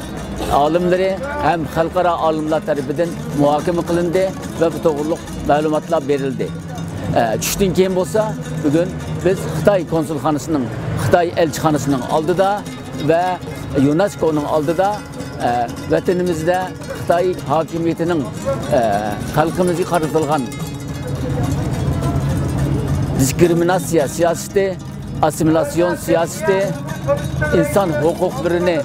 olimlari hem xalqaro olimlar tarafidan muhokama qilindi ve bu to'g'riliq ma'lumotlar berildi. Tushdan keyin bo'lsa, bugun biz Xitoy konsulxonasining, Xitoy elchixonasining oldida ve UNESCO'ning oldida vatanimizda Xitoy hokimiyatining xalqimizga qaratilgan diskriminatsiya siyosati, assimilasyon siyosati, inson huquqlarini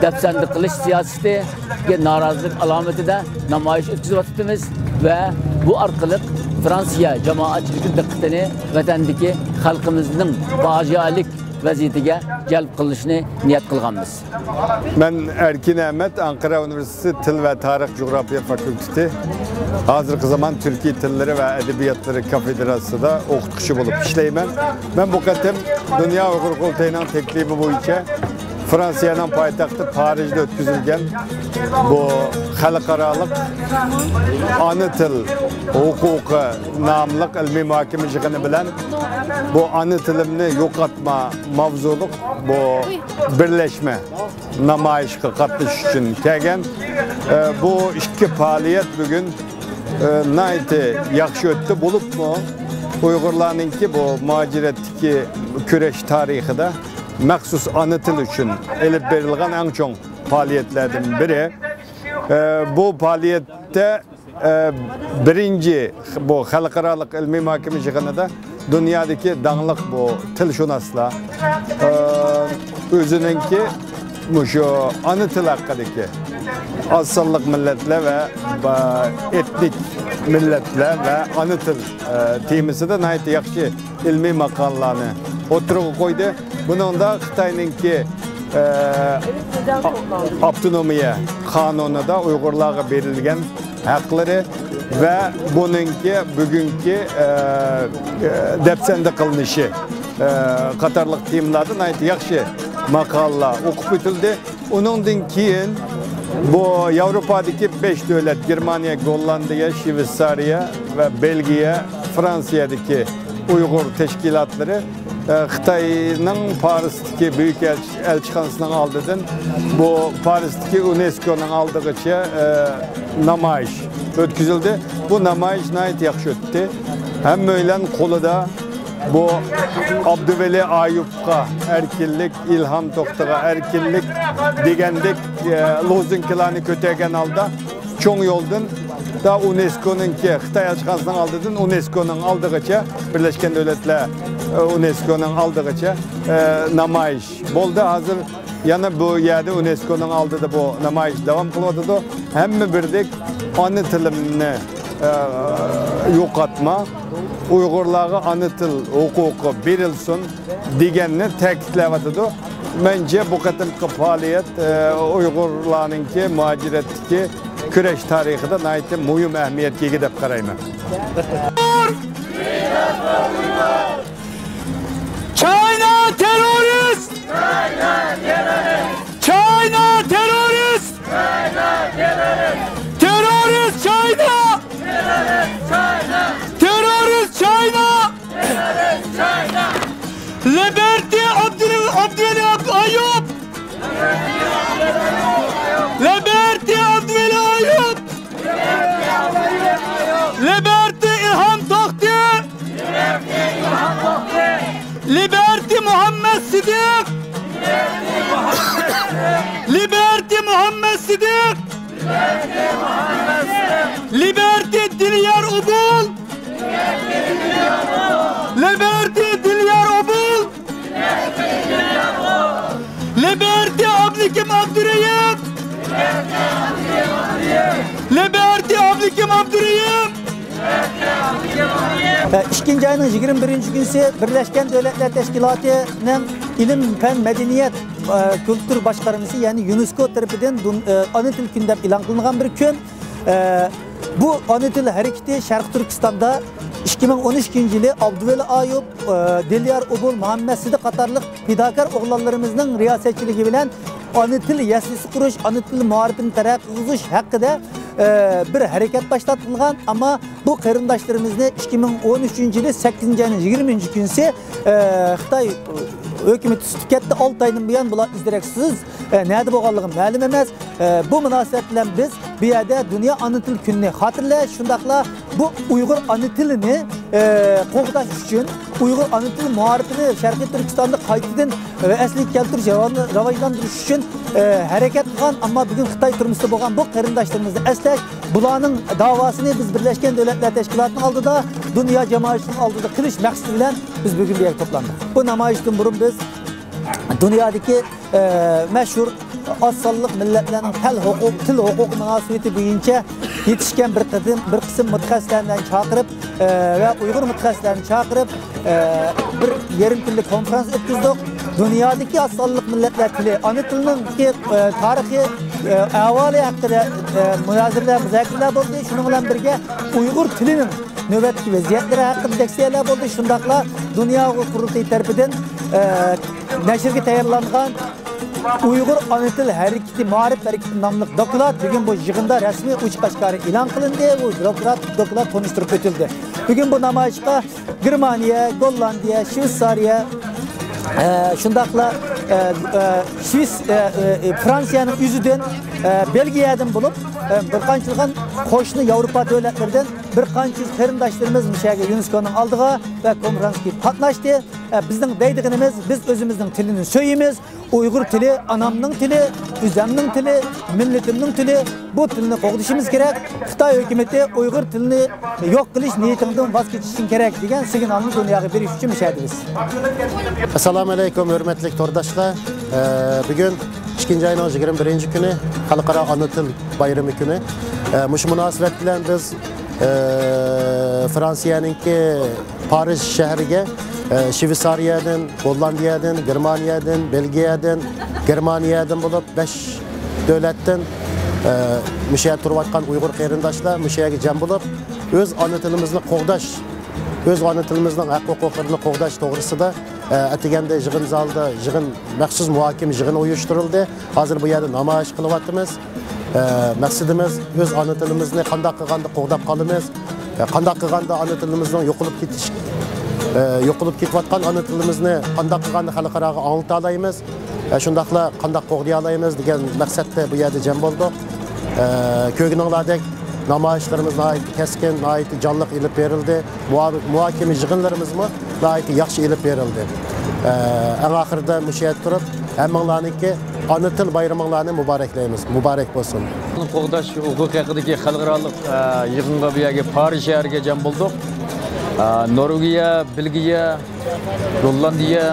dafsanda qilish siyosatiga norozilik alomatida namoyish o'tkazyapmiz ve bu orqali Fransiya jamoatchiligi diqqatini vatandagi xalqimizning fojialik vaziyatiga jalb qilishni niyat qilganmiz. Ben Erkin Ahmet, Ankara Üniversitesi Til ve Tarih Coğrafya Fakültesi. Hazırki zaman Türkiye Tilleri ve Edebiyatları Kafedrası'da okutkucu bulup işleymen. Ben bu katem Dünya Uygur Kurultayı'nın teklifi boyunca Fransa'nın payitahtı Paris'de ötküzülgen bu halkaralık anı til hukuku namlık ilmi muhakemeciliğini bilen bu anı tilimini yok atma mavzuluk bu birleşme namayışka katılış için kelgen bu iki faaliyet bugün naiti yakşı öttü bulup mu Uygurlarınki bu muhaciretteki küreş tarihinde məxsus anı til üçün elib verilən ən çox fəaliyyətlərdən biri. Bu fəaliyyətdə birinci bu xalqaralıq ilmi muhakemeciliğində dünyadakı dağlıq bu tilşünaslar özününki şu anı til haqqındakı azsallıq millətlər və etnik millətlər və anı til temasında nəhayət yaxşı ilmi maqallarını oturuğa qoydu. Bunun da Xitay'nınki avtonomiya kanununda Uygurlarga verilgen hakları ve bununki bugünkü depsende kılınışı Katarlık timlerden yaxşı makalla okup ötüldü. Onundan keyin bu Avrupa'daki 5 devlet Germaniya, Hollandiya, Şveysariya ve Belgiya, Fransa'daki Uygur teşkilatları Xitay'nın Paris'teki büyük elçixanasının aldığı bu Paris'teki UNESCO'nun aldığı namayış ötküzüldü. Bu namayış nayet yaxşı öttü. Hem öyle koluda bu Abdüveli Ayub'a erkinlik, İlham Toxtağa erkinlik degendik lozunkilerini kötegen aldı. Çoğun yoldan da UNESCO'nunki Xitay elçixanasının aldığı UNESCO'nun aldığıca Birleşken Devletler UNESCO'nun aldığıca namayış oldu. Hazır yana bu yerde UNESCO'nun aldığı bu namayış devam kılıyordu. Hem birlik anı tilimini yok atma, Uygurlarga anı til hukuku verilsin degenini ta'kidlıyordu. Bence bu kadar faaliyet Uygurlarınki muhaciretteki küreş tarihinde nayeti mühim ehemmiyetga ega deb qarayman. China terrorist! China terrorist! China terrorist! China terrorist! Terrorist China! Terrorist China! Terrorist China! Terrorist China! Liberty Abdüveli Ayub! Liberty Abdüveli Ayub! Liberty İlham Toxtağa! Liberty Muhammed Siddiq! Liberty Muhammed Siddiq! Liberty Dilyar Ubul! Liberty Dilyar Ubul! Liberty Abdülhakim Abdurrahim! Liberty Abdülhakim Abdurrahim! İkinci ayının 21. günüsü Birleşken Devletler Teşkilatı'nın İlim, Fen, Medeniyet, Kültür Başkarması yani UNESCO tarafından Anı Til Günü ilan kılınan bir gün. bu ana til hareketi Şarkı Türkistan'da 2013 yılı Abdüveli Ayub, Dilyar Ubul, Muhammed Sıdık qatarlıq fidakar oğlanlarımızın riyasetçiliği bilen ana til yasisi kuruş, ana til muharibini terakki qilish haqida bir hareket başlatılgan ama bu qarindoshlarimizni 2013 yılı 8 ayının 20 günsi Xitoy hökuməti tutub ketdi. 6 aydan buyan bular izdiraksiz näde bolğanlygy ma'lum emas. Bu münasibət bilan biz bu yerdə Dünya Ana Til Gününü xatırlaş, şundaqla bu Uyğur ana tilini qoğdaş üçün Uyğur ana til muharibini Şərqi Türkistanda qaytadan əsli keltiriş, rivojlandırış üçün hərəkət qılğan, amma bugün Xitoy turmusida bolğan bu qarindoshlarimizni əslaş, bularning davasını biz Birləşmiş Dövlətlər Təşkilatının aldıda, dünya cəmiyyətinin aldıda qilish məqsədi bilan biz bugün bir yerə toplandık. Bu namayişdən burun biz dünyadaki məşhur az sonliq millatlarning til huquq münasibati bo'yicha yetishgan bir qism mutaxassislarni chaqirib va Uyg'ur mutaxassislarni chaqirib bir yarim kunlik konferans o'tkazdik. Dunyodagi az sonliq millatlar tili, ana tilining tarixi, ahvoli haqida munozaralar, muzokaralar bo'ldi. Shuning bilan birga Uyg'ur tilining navbatdagi vaziyatlari haqida deksiyalar bo'ldi. Shundaqla Dunyo Uyg'ur qurultayi tomonidan nashrga tayyorlangan Uyghur Ana Til Hareketi, Muharib Hareketi namlıq dokulat bugün bu yığında resmi uç başkarı ilan kılındı. Bu dokulat konuşturup ötüldü. Bugün bu namayışqa Germaniya, Gollandiya, Şveysariya, şundaqla Fransiya'nın yüzüden Belgiya'dan bulup bir qançılığın qoşunu Avrupa devletlerden bir qançız qarindoshlarimiz müşaga UNESCO'nun aldığı ve konferansga qatnaşdı. Bizning deydiğimiz biz özümüzün tilini söyleyimiz. Uyghur tili, anamның tili, üzemның tili, milletimның tili. Bu tilini qo'g'dishimiz kerak. Xitoy hukumatı Uyghur tilini yo'q qilish niyatidan voz kechishing kerak degan signalni dunyoga berish uchun mishadimiz. Assalomu alaykum hurmatli to'rdoshlar. Bugun 2 ayning 21 kuni Xalqaro Ana Til bayrami kuni. Mush munosabat bilan biz Fransiyaningki Parij shahriga Şveysariyadan, Gollandiyadan, Germaniyadan, Belgiyadan, Germaniyadan bulup 5 devletten müşahidə turayotgan Uyghur qarindoshlar müşahidə cəm bulup öz ana tilimizni qo'g'dash, öz ana tilimizning haq-huquqlarini qo'g'dash to'g'risida atiganda yig'in zalida yig'in maxsus muhokama yig'ini uyushtirildi. Hozir bu yerda namoyish qilyapmiz. Maqsadimiz öz ana tilimizni qanday qilganda qo'g'dab qolamiz, qanday qilganda ana tilimizning yo'qolib ketayotgan ana tilimizni qanday qilganda xalqaroga anglata olamiz, shundaqla qanday qo'g'day olamiz degan maqsadda bu yerda jam bo'ldik. Ko'rganinglardek namoyishlarimiz nihoyat keskin, nihoyat jonliq ilib berildi. Muhokama yig'inlarimizmi nihoyat yaxshi ilib berildi. Eng oxirida müşahidə turib, hammanglarniki ana til bayraminglarni muboraklaymiz. Muborak bo'lsin. Qo'g'dash huquq haqidagi xalqaro yig'inga bu yerga Parij shahriga jam bo'ldik. Norvegiya, Belgiya, Gollandiya,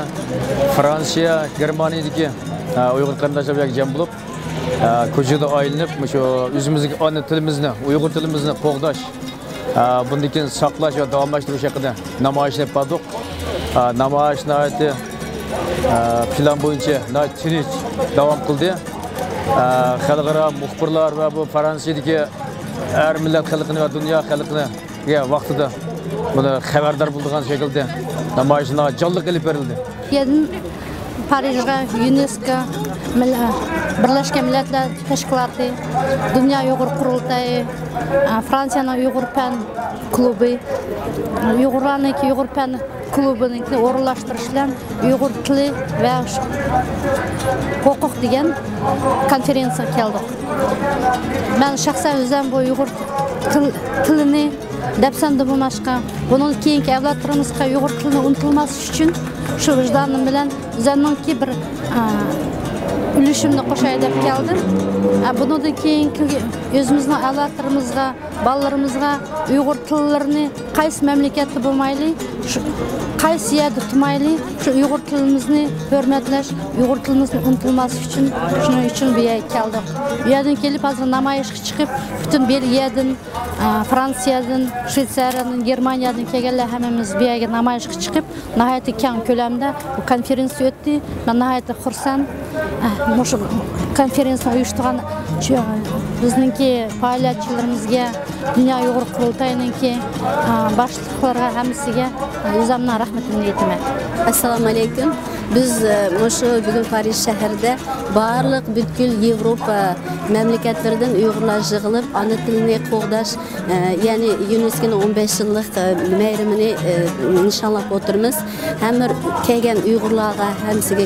Fransiya, Germaniyadagi Uyg'ur qarindoshlar bilan jam bo'lib, ko'chada aylanib, shu o'zimizning ana tilimizni, Uyg'ur tilimizni qo'g'dash, bundan saqlash va davomlashtirish haqida namoyishni qildik. Namoyishni plan bo'yicha tinch davom qildi. Xalqaro muxbirlar va bu Fransiyadagi har millat xalqini va dunyo xalqini vaqtida buni xabardor bo'lgan shaklda namoyishlar jonli qilib berildi. Parijga UNESCO, Birleşmiş Milletler Teşkilatı, Dünya Uyghur Kurultayı, Fransiya'nın Uyghur Fen Klubu, Uyg'urlarning Uyghur Fen Klubuning o'rinlashtirishlar Uyghur tili va huquq degan konferensiya keldik. Men shaxsan o'zim bu Uyghur tilini depsanda bo'lmashqa, bunun keyingi avlodlarimizga Uyghur tilini unutilmaslik uchun shu vijdonim bilan o'zimningki bir ülüşümni qo'shay deb keldim. Bundan keyingi o'zimizning avlodlarimizga, bolalarımızga Uyghur tillarini qaysi mamlakatda bo'lmayli, qaysi yerda tutmayli, shu Uyghur tilimizni hurmatlash, Uyghur tilimizni unutilmaslik uchun shuning uchun bu yerga keldik. Bu yerdan kelib hozir namoyishga chiqib, butun Belgiyadan, Fransiyadan, Shveysariyadan, Germaniyadan kelganlar hammamiz bu yerga namoyishga chiqib, nihoyat keng ko'lamda bu konferensiya o'tdi. Men nihoyat xursand. Mush konferensiya uyushtirgan bizningki faoliyatchilarimizga, Dunyo Uyg'ur qurultayininki boshliqlarga hammasiga o'zimning rahmatimni aytaman. Assalomu alaykum. Biz shu bugun Parij shahrida barliq butkul Yevropa mamlakatlaridan Uyg'urlar yig'ilib, ona tilini qo'g'dash, ya'ni UNESCOning 15 yillik bayramini nishonlab o'tirmiz. Hamma kelgan Uyg'urlarga hammasiga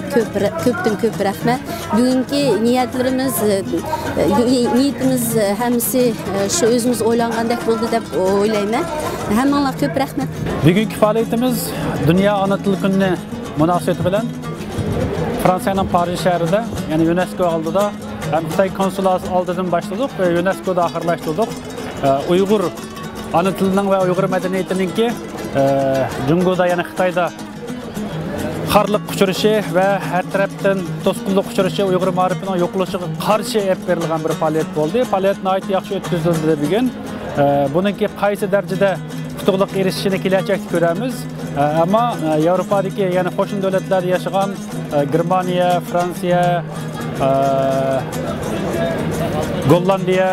ko'pdan ko'p rahmat. Bugungi niyatimiz hammasi shu o'zimiz o'ylangandek bo'ldi deb o'ylayman. Hammaga ko'p rahmat. Bugungi faoliyatimiz Dunyo ona tili kuni munosabati bilan Fransiyaning Parij shahrida, ya'ni UNESCO oldida ham Xitoy konsulasi oldidan boshladik va UNESCOda oxirlashtirdik. Uyg'ur ona tilining va Uyg'ur madaniyatiningki Jungoda, ya'ni Xitoyda xorliq uchirishi va har tarafdan to'sqinlik uchirishi Uyg'ur ma'rifining yo'qolishiga qarshi olib berilgan bir faoliyat bo'ldi. Faoliyat nihoyat yaxshi o'tkazildi bugun. Buningki qaysi darajada qutuqliq erishishini kelajakda ko'ramiz. Ammo Yevropadagi, ya'ni qo'shni davlatlarda yashagan Germaniya, Fransiya, Gollandiya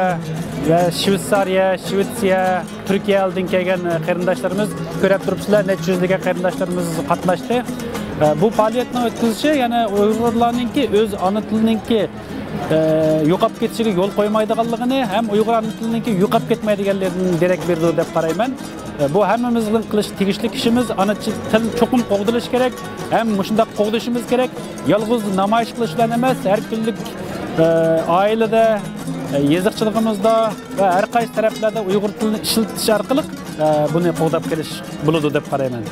va Shveysariya, Shvetsiya, Turkiyadan kelgan qarindoshlarimiz ko'rib turibsizlar, necha yuzlagan qarindoshlarimiz qatnashdi. Bu faoliyatni o'tkazishi, ya'ni Uyg'urlarningki o'z ona tilininki yo'qolib ketishiga yo'l qo'ymaydiganligini, ham Uyg'ur ona tilininki yo'qolib ketmaydiganligidan darak berdi deb qarayman. Bu hammamizning qilish tegishli ishimiz. Ana til cho'qim qo'g'dilish kerak, ham shunday qo'g'dishimiz kerak. Yolg'iz namoyish qilish bilan emas, har kunlik oilada, yeziqchiligimizda va har qaysi taraflarda Uyg'ur tilini ishlatish orqali buni qo'g'dab kelish bo'ladi deb qarayman.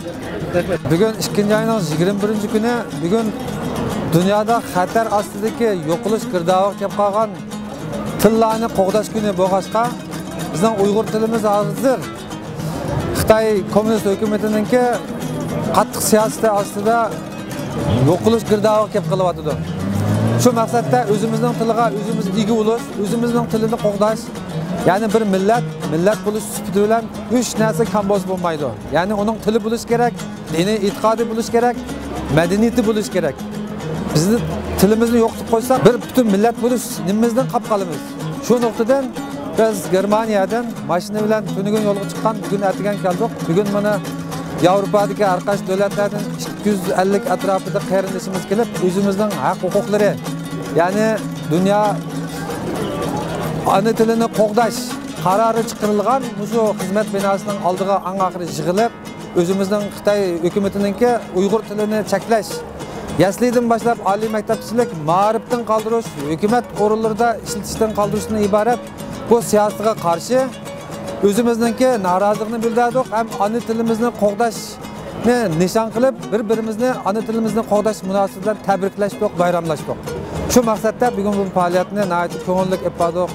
Bugun 2-oyning 21-kuni bugun dunyoda xatar ostidagi yo'qolish girdobga kelib qolgan tillarni qo'g'dash kuni bo'lg'achqa, bizning Uyg'ur tilimiz hozir Xitoy kommunist hukumatiningki qattiq siyosati ostida yo'qolish girdobga kelib qolyapti. Shu maqsadda o'zimizning tiliga o'zimiz ega bo'lish, o'zimizning tilini qo'g'dash, ya'ni bir millat bo'lish sifati bilan 3 narsa kam bo'lmaydi. Ya'ni uning tili bo'lish kerak, diniy e'tiqodi bo'lish kerak, madaniyati bo'lish kerak. Bizni tilimizni yo'qotib qo'ysak, bir butun millat bo'lish nimamizdan qolib qolamiz. Shu nuqtadan biz Germaniyadan mashina bilan tunugun yo'lga chiqqan, bugun ertagan keldik. Bugun mana Yevropadagi arkadaş davlatlardan 250 atrofida qarindoshimiz kelib, o'zimizning haq-huquqlari, ya'ni dunyo ona tilini qo'g'dash qarori chiqarilgan shu xizmat binosining oldiga oxiri yig'ilib, o'zimizning Xitoy hukumatiningki Uyg'ur tilini cheklash, yaslidan boshlab oliy maktabchilik ma'rifdan qoldirish, hukumat o'rinlarida ishlatishdan qoldirishdan iborat bu siyosatga qarshi o'zimizningki norozilikni bildirdik, ham ona tilimizni qo'g'dashni nishon qilib, bir-birimizni ona tilimizni qo'g'dash munosabati bilan tabriklashdik, bayramlashdik. Shu maqsadda bugun bu faoliyatni nihoyat ko'ngilli olib bordik.